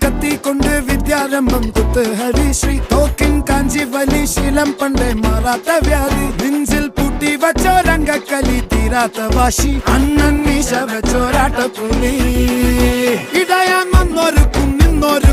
കത്തി കൊണ്ട് വിദ്യാരംഭം കുത്തുഹരി ശ്രീ തോക്കിൻ കാഞ്ചി വലി ശീലം പണ്ടേ മാറാത്ത വ്യാധി നെഞ്ചിൽ പൂട്ടി വച്ചോരംഗക്കലി തീരാത്ത വാശി അണ്ണൻ മീശ വെച്ചോരാട്ട പുലി ഇടയാങ്ങൊന്നൊരുക്കും നിന്നൊരു